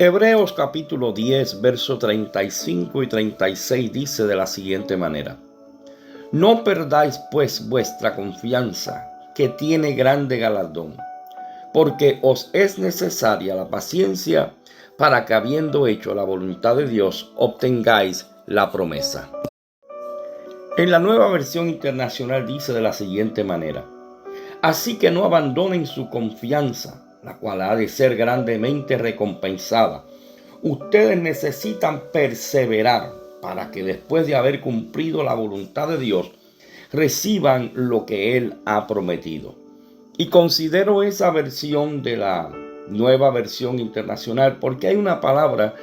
Hebreos capítulo 10, verso 35 y 36 dice de la siguiente manera: No perdáis pues vuestra confianza, que tiene grande galardón, porque os es necesaria la paciencia para que, habiendo hecho la voluntad de Dios, obtengáis la promesa. En la Nueva Versión Internacional dice de la siguiente manera: Así que no abandonen su confianza, la cual ha de ser grandemente recompensada. Ustedes necesitan perseverar para que, después de haber cumplido la voluntad de Dios, reciban lo que Él ha prometido. Y considero esa versión de la Nueva Versión Internacional porque hay una palabra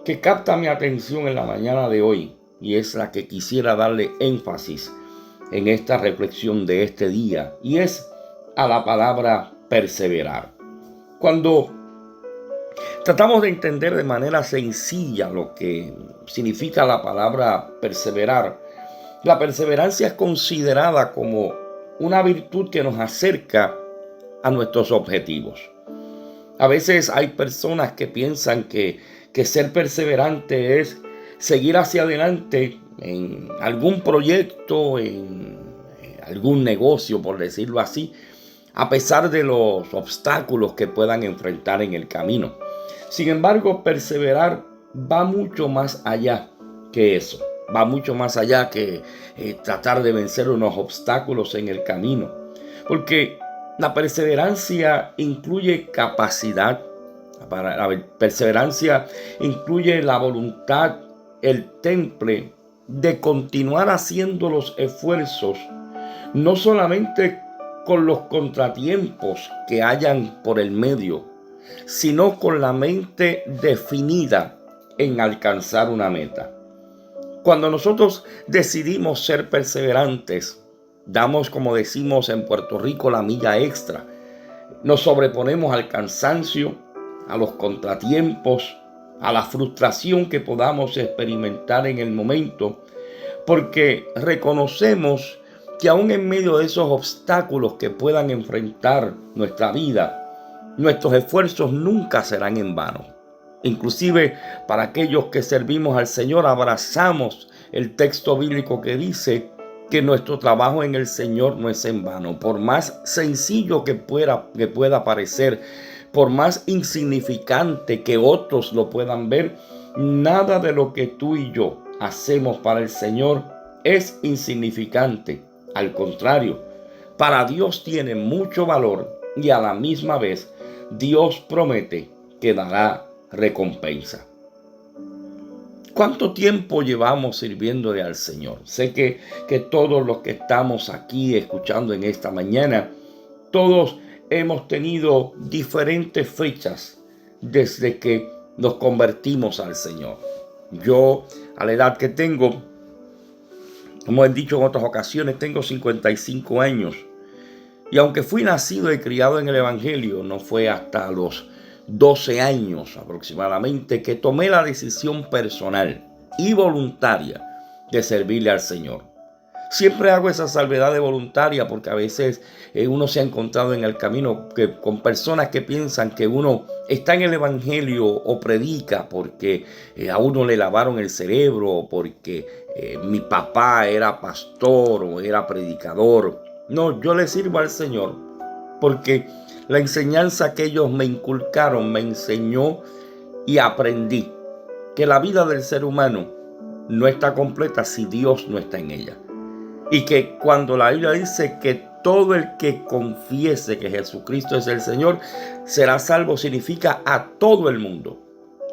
que capta mi atención en la mañana de hoy, y es la que quisiera darle énfasis en esta reflexión de este día, y es a la palabra perseverar. Cuando tratamos de entender de manera sencilla lo que significa la palabra perseverar, la perseverancia es considerada como una virtud que nos acerca a nuestros objetivos. A veces hay personas que piensan que ser perseverante es seguir hacia adelante en algún proyecto, en algún negocio, por decirlo así, a pesar de los obstáculos que puedan enfrentar en el camino. Sin embargo, perseverar va mucho más allá que eso. Va mucho más allá que tratar de vencer unos obstáculos en el camino. Porque la perseverancia incluye capacidad. La perseverancia incluye la voluntad, el temple de continuar haciendo los esfuerzos, no solamente con los contratiempos que hayan por el medio, sino con la mente definida en alcanzar una meta. Cuando nosotros decidimos ser perseverantes, damos, como decimos en Puerto Rico, la milla extra. Nos sobreponemos al cansancio, a los contratiempos, a la frustración que podamos experimentar en el momento, porque reconocemos que aún en medio de esos obstáculos que puedan enfrentar nuestra vida, nuestros esfuerzos nunca serán en vano. Inclusive para aquellos que servimos al Señor, abrazamos el texto bíblico que dice que nuestro trabajo en el Señor no es en vano. Por más sencillo que pueda parecer, por más insignificante que otros lo puedan ver, nada de lo que tú y yo hacemos para el Señor es insignificante. Al contrario, para Dios tiene mucho valor, y a la misma vez Dios promete que dará recompensa. ¿Cuánto tiempo llevamos sirviéndole al Señor? Sé que todos los que estamos aquí escuchando en esta mañana, todos hemos tenido diferentes fechas desde que nos convertimos al Señor. Yo, a la edad que tengo, como he dicho en otras ocasiones, tengo 55 años. Y aunque fui nacido y criado en el Evangelio, no fue hasta los 12 años aproximadamente que tomé la decisión personal y voluntaria de servirle al Señor. Siempre hago esa salvedad de voluntaria porque a veces uno se ha encontrado en el camino con personas que piensan que uno está en el Evangelio o predica porque a uno le lavaron el cerebro, o porque mi papá era pastor o era predicador. No, yo le sirvo al Señor porque la enseñanza que ellos me inculcaron me enseñó y aprendí que la vida del ser humano no está completa si Dios no está en ella. Y que cuando la Biblia dice que todo el que confiese que Jesucristo es el Señor será salvo, significa a todo el mundo.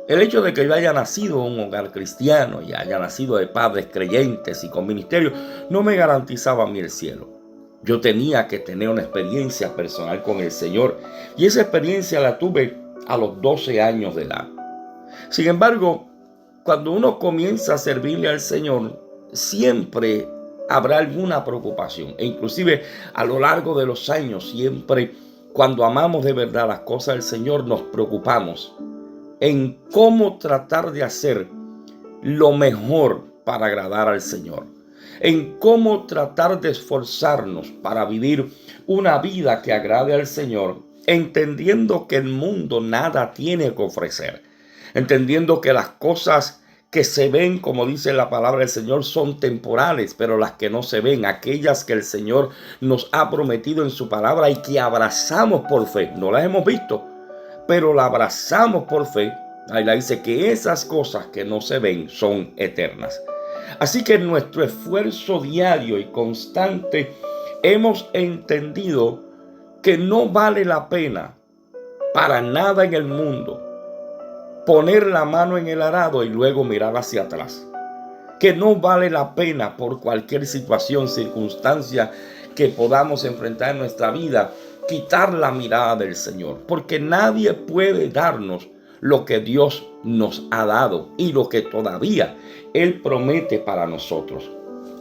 El hecho de que yo haya nacido en un hogar cristiano y haya nacido de padres creyentes y con ministerio no me garantizaba a mí el cielo. Yo tenía que tener una experiencia personal con el Señor, y esa experiencia la tuve a los 12 años de edad. Sin embargo, cuando uno comienza a servirle al Señor, siempre habrá alguna preocupación, e inclusive a lo largo de los años, siempre cuando amamos de verdad las cosas del Señor, nos preocupamos en cómo tratar de hacer lo mejor para agradar al Señor, en cómo tratar de esforzarnos para vivir una vida que agrade al Señor, entendiendo que el mundo nada tiene que ofrecer. entendiendo que las cosas que se ven, como dice la palabra del Señor, son temporales, pero las que no se ven, aquellas que el Señor nos ha prometido en su palabra y que abrazamos por fe, no las hemos visto, pero la abrazamos por fe. Ahí la dice que esas cosas que no se ven son eternas. Así que en nuestro esfuerzo diario y constante hemos entendido que no vale la pena para nada en el mundo poner la mano en el arado y luego mirar hacia atrás. Que no vale la pena por cualquier situación, circunstancia que podamos enfrentar en nuestra vida, quitar la mirada del Señor. Porque nadie puede darnos lo que Dios nos ha dado y lo que todavía Él promete para nosotros.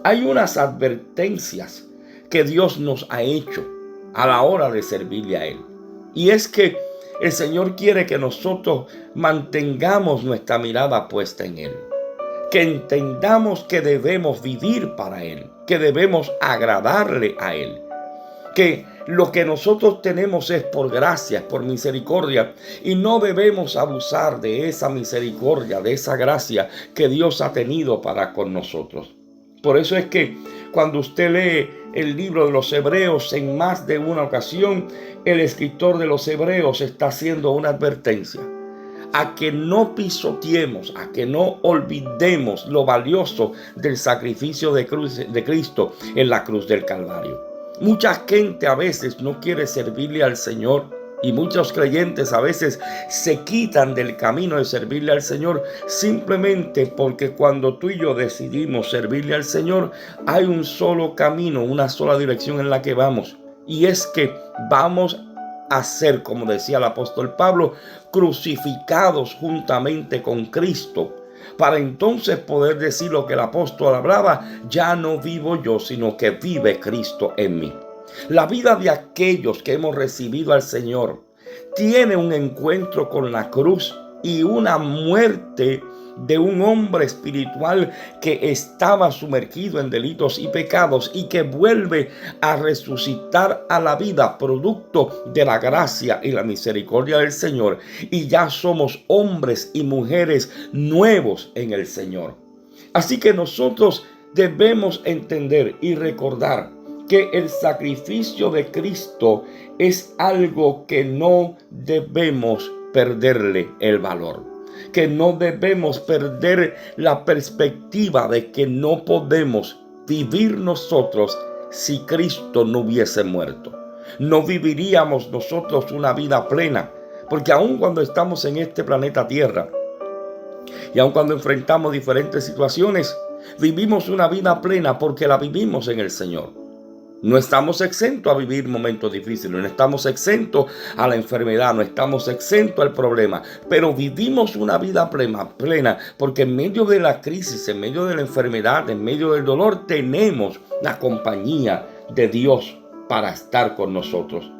Hay unas advertencias que Dios nos ha hecho a la hora de servirle a Él. Y es que el Señor quiere que nosotros mantengamos nuestra mirada puesta en Él. Que entendamos que debemos vivir para Él. Que debemos agradarle a Él. Que lo que nosotros tenemos es por gracia, por misericordia. Y no debemos abusar de esa misericordia, de esa gracia que Dios ha tenido para con nosotros. Por eso es que cuando usted lee el libro de los Hebreos, en más de una ocasión, el escritor de los Hebreos está haciendo una advertencia a que no pisoteemos, a que no olvidemos lo valioso del sacrificio de Cristo en la cruz del Calvario. Mucha gente a veces no quiere servirle al Señor. Y muchos creyentes a veces se quitan del camino de servirle al Señor simplemente porque cuando tú y yo decidimos servirle al Señor, hay un solo camino, una sola dirección en la que vamos. Y es que vamos a ser, como decía el apóstol Pablo, crucificados juntamente con Cristo. Para entonces poder decir lo que el apóstol hablaba: ya no vivo yo, sino que vive Cristo en mí. La vida de aquellos que hemos recibido al Señor tiene un encuentro con la cruz y una muerte de un hombre espiritual que estaba sumergido en delitos y pecados y que vuelve a resucitar a la vida producto de la gracia y la misericordia del Señor. Y ya somos hombres y mujeres nuevos en el Señor. Así que nosotros debemos entender y recordar que el sacrificio de Cristo es algo que no debemos perderle el valor, que no debemos perder la perspectiva de que no podemos vivir nosotros si Cristo no hubiese muerto. No viviríamos nosotros una vida plena, porque aun cuando estamos en este planeta Tierra y aun cuando enfrentamos diferentes situaciones, vivimos una vida plena porque la vivimos en el Señor. No estamos exentos a vivir momentos difíciles, no estamos exentos a la enfermedad, no estamos exentos al problema, pero vivimos una vida plena porque en medio de la crisis, en medio de la enfermedad, en medio del dolor, tenemos la compañía de Dios para estar con nosotros.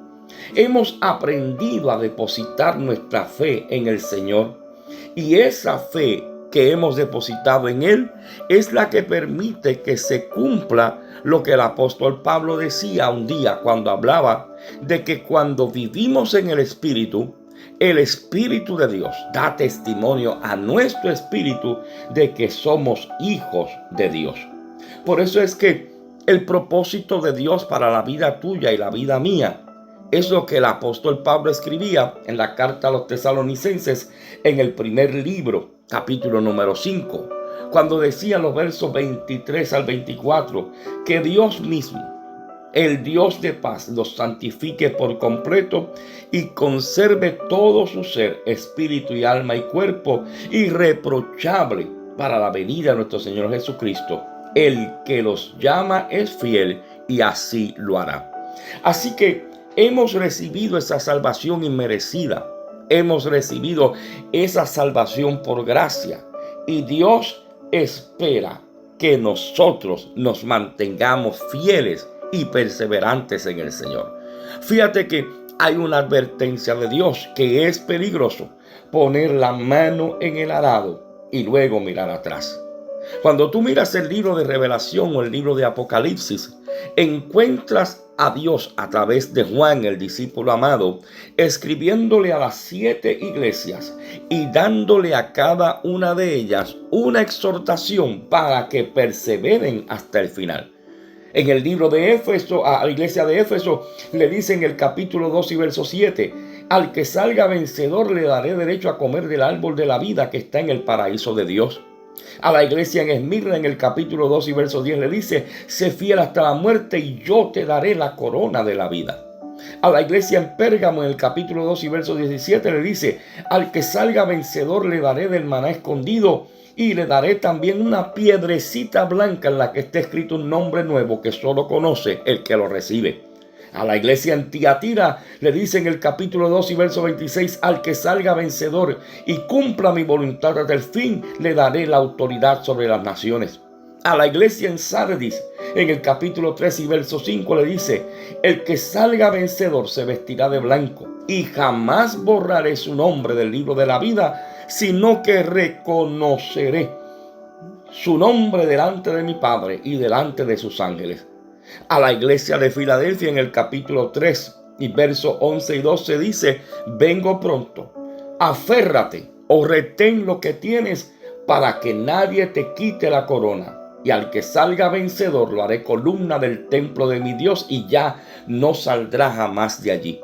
Hemos aprendido a depositar nuestra fe en el Señor y esa fe que hemos depositado en Él es la que permite que se cumpla lo que el apóstol Pablo decía un día cuando hablaba de que cuando vivimos en el Espíritu de Dios da testimonio a nuestro espíritu de que somos hijos de Dios. Por eso es que el propósito de Dios para la vida tuya y la vida mía es lo que el apóstol Pablo escribía en la carta a los Tesalonicenses en el primer libro, capítulo número 5, cuando decía en los versos 23 al 24, que Dios mismo, el Dios de paz, los santifique por completo y conserve todo su ser, espíritu y alma y cuerpo, irreprochable para la venida de nuestro Señor Jesucristo. El que los llama es fiel y así lo hará. Así que hemos recibido esa salvación inmerecida. Hemos recibido esa salvación por gracia. Y Dios espera que nosotros nos mantengamos fieles y perseverantes en el Señor. Fíjate que hay una advertencia de Dios que es peligroso poner la mano en el arado y luego mirar atrás. Cuando tú miras el libro de Revelación o el libro de Apocalipsis, encuentras a Dios a través de Juan, el discípulo amado, escribiéndole a las 7 iglesias y dándole a cada una de ellas una exhortación para que perseveren hasta el final. En el libro de Éfeso, a la iglesia de Éfeso, le dice en el capítulo 2 y verso 7, al que salga vencedor le daré derecho a comer del árbol de la vida que está en el paraíso de Dios. A la iglesia en Esmirna, en el capítulo 2 y verso 10, le dice, sé fiel hasta la muerte y yo te daré la corona de la vida. A la iglesia en Pérgamo, en el capítulo 2 y verso 17, le dice, al que salga vencedor le daré del maná escondido y le daré también una piedrecita blanca en la que esté escrito un nombre nuevo que solo conoce el que lo recibe. A la iglesia en Tiatira le dice en el capítulo 2 y verso 26, al que salga vencedor y cumpla mi voluntad hasta el fin, le daré la autoridad sobre las naciones. A la iglesia en Sardis, en el capítulo 3 y verso 5 le dice, el que salga vencedor se vestirá de blanco y jamás borraré su nombre del libro de la vida, sino que reconoceré su nombre delante de mi Padre y delante de sus ángeles. A la iglesia de Filadelfia en el capítulo 3 y verso 11 y 12 dice, vengo pronto, aférrate o retén lo que tienes para que nadie te quite la corona. Y al que salga vencedor lo haré columna del templo de mi Dios y ya no saldrá jamás de allí.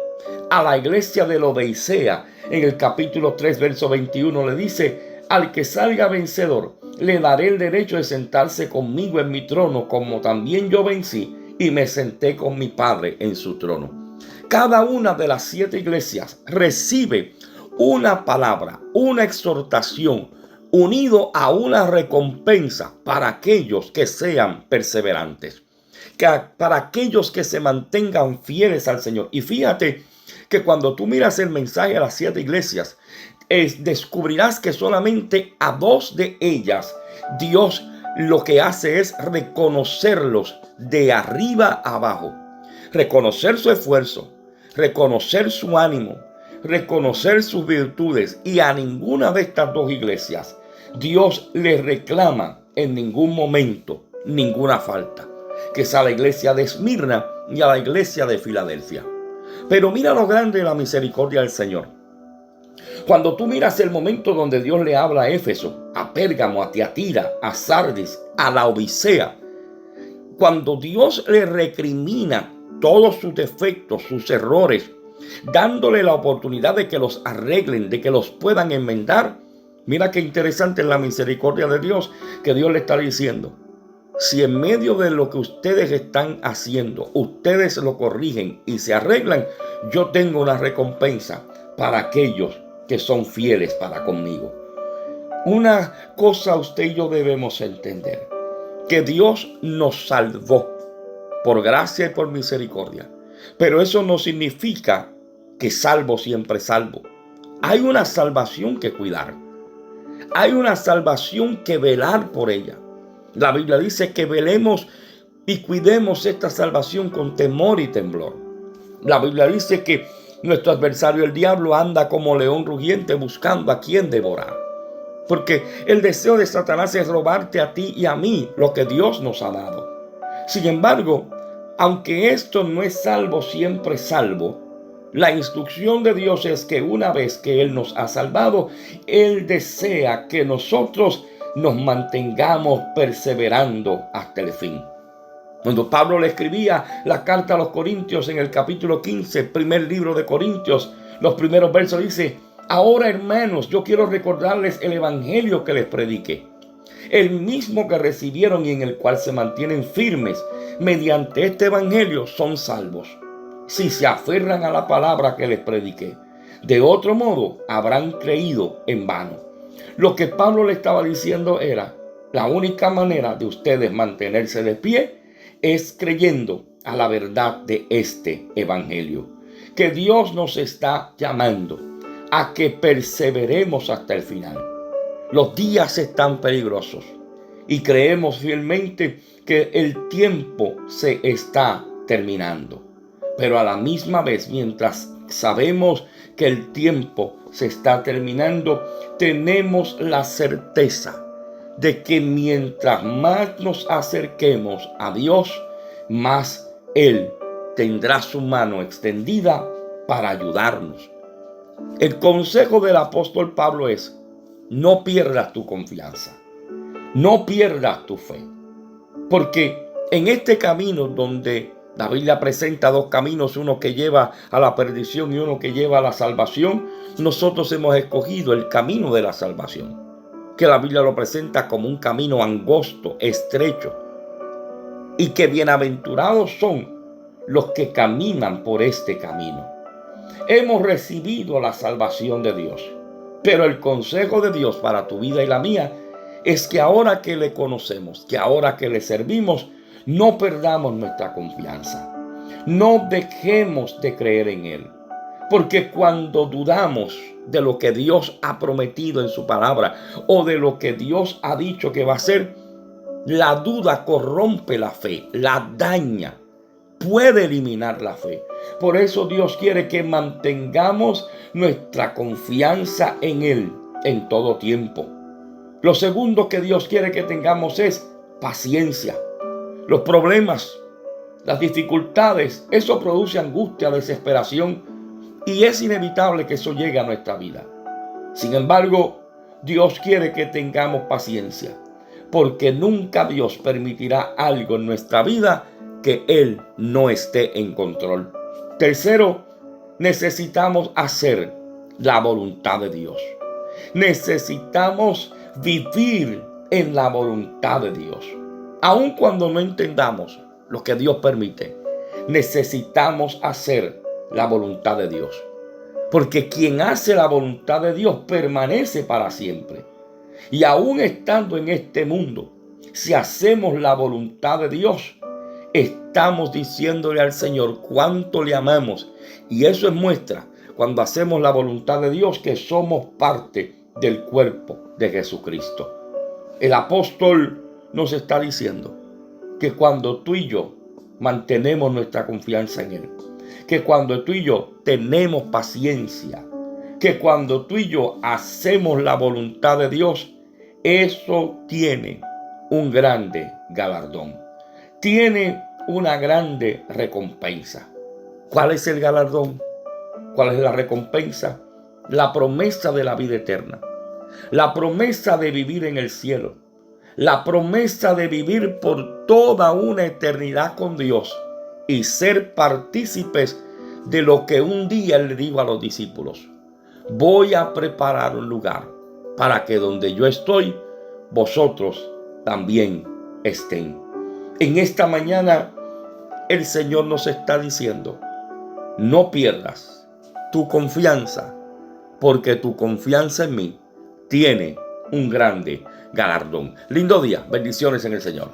A la iglesia de Laodicea en el capítulo 3 verso 21 le dice, al que salga vencedor le daré el derecho de sentarse conmigo en mi trono, como también yo vencí y me senté con mi Padre en su trono. Cada una de las 7 iglesias recibe una palabra, una exhortación, unido a una recompensa para aquellos que sean perseverantes, para aquellos que se mantengan fieles al Señor. Y fíjate que cuando tú miras el mensaje a las 7 iglesias, descubrirás que solamente a 2 de ellas Dios lo que hace es reconocerlos de arriba a abajo, reconocer su esfuerzo, reconocer su ánimo, reconocer sus virtudes, y a ninguna de estas 2 iglesias Dios les reclama en ningún momento ninguna falta, que es a la iglesia de Esmirna y a la iglesia de Filadelfia. Pero mira lo grande de la misericordia del Señor. Cuando tú miras el momento donde Dios le habla a Éfeso, a Pérgamo, a Tiatira, a Sardis, a Laodicea, cuando Dios le recrimina todos sus defectos, sus errores, dándole la oportunidad de que los arreglen, de que los puedan enmendar, mira qué interesante es la misericordia de Dios, que Dios le está diciendo, si en medio de lo que ustedes están haciendo, ustedes lo corrigen y se arreglan, yo tengo una recompensa para aquellos que son fieles para conmigo. Una cosa usted y yo debemos entender, que Dios nos salvó por gracia y por misericordia, pero eso no significa que salvo siempre salvo. Hay una salvación que cuidar, hay una salvación que velar por ella. La Biblia dice que velemos y cuidemos esta salvación con temor y temblor. La Biblia dice que nuestro adversario el diablo anda como león rugiente buscando a quien devorar. Porque el deseo de Satanás es robarte a ti y a mí lo que Dios nos ha dado. Sin embargo, aunque esto no es salvo siempre salvo, la instrucción de Dios es que una vez que Él nos ha salvado, Él desea que nosotros nos mantengamos perseverando hasta el fin. Cuando Pablo le escribía la carta a los Corintios en el capítulo 15, primer libro de Corintios, los primeros versos dice, ahora hermanos, yo quiero recordarles el evangelio que les prediqué, el mismo que recibieron y en el cual se mantienen firmes. Mediante este evangelio son salvos, si se aferran a la palabra que les prediqué. De otro modo, habrán creído en vano. Lo que Pablo le estaba diciendo era, la única manera de ustedes mantenerse de pie es creyendo a la verdad de este evangelio, que Dios nos está llamando a que perseveremos hasta el final. Los días están peligrosos y creemos fielmente que el tiempo se está terminando. Pero a la misma vez, mientras sabemos que el tiempo se está terminando, tenemos la certeza de que mientras más nos acerquemos a Dios, más Él tendrá su mano extendida para ayudarnos. El consejo del apóstol Pablo es: no pierdas tu confianza, no pierdas tu fe, porque en este camino donde la Biblia presenta dos caminos, uno que lleva a la perdición y uno que lleva a la salvación, nosotros hemos escogido el camino de la salvación, que la Biblia lo presenta como un camino angosto, estrecho, y que bienaventurados son los que caminan por este camino. Hemos recibido la salvación de Dios, pero el consejo de Dios para tu vida y la mía es que ahora que le conocemos, que ahora que le servimos, no perdamos nuestra confianza. No dejemos de creer en Él, porque cuando dudamos de lo que Dios ha prometido en su palabra o de lo que Dios ha dicho que va a hacer, la duda corrompe la fe, la daña, puede eliminar la fe. Por eso Dios quiere que mantengamos nuestra confianza en Él en todo tiempo. Lo segundo que Dios quiere que tengamos es paciencia. Los problemas, las dificultades, eso produce angustia, desesperación, y es inevitable que eso llegue a nuestra vida. Sin embargo, Dios quiere que tengamos paciencia, porque nunca Dios permitirá algo en nuestra vida que Él no esté en control. Tercero, necesitamos hacer la voluntad de Dios. Necesitamos vivir en la voluntad de Dios. Aun cuando no entendamos lo que Dios permite, necesitamos hacer la voluntad de Dios. Porque quien hace la voluntad de Dios permanece para siempre. Y aún estando en este mundo, si hacemos la voluntad de Dios, estamos diciéndole al Señor cuánto le amamos. Y eso es muestra, cuando hacemos la voluntad de Dios, que somos parte del cuerpo de Jesucristo. El apóstol nos está diciendo que cuando tú y yo mantenemos nuestra confianza en Él, que cuando tú y yo tenemos paciencia, que cuando tú y yo hacemos la voluntad de Dios, eso tiene un grande galardón. Tiene una grande recompensa. ¿Cuál es el galardón? ¿Cuál es la recompensa? La promesa de la vida eterna. La promesa de vivir en el cielo. La promesa de vivir por toda una eternidad con Dios y ser partícipes de lo que un día Él le dijo a los discípulos: voy a preparar un lugar para que donde yo estoy, vosotros también estén. En esta mañana el Señor nos está diciendo: no pierdas tu confianza, porque tu confianza en mí tiene un grande galardón. Lindo día, bendiciones en el Señor.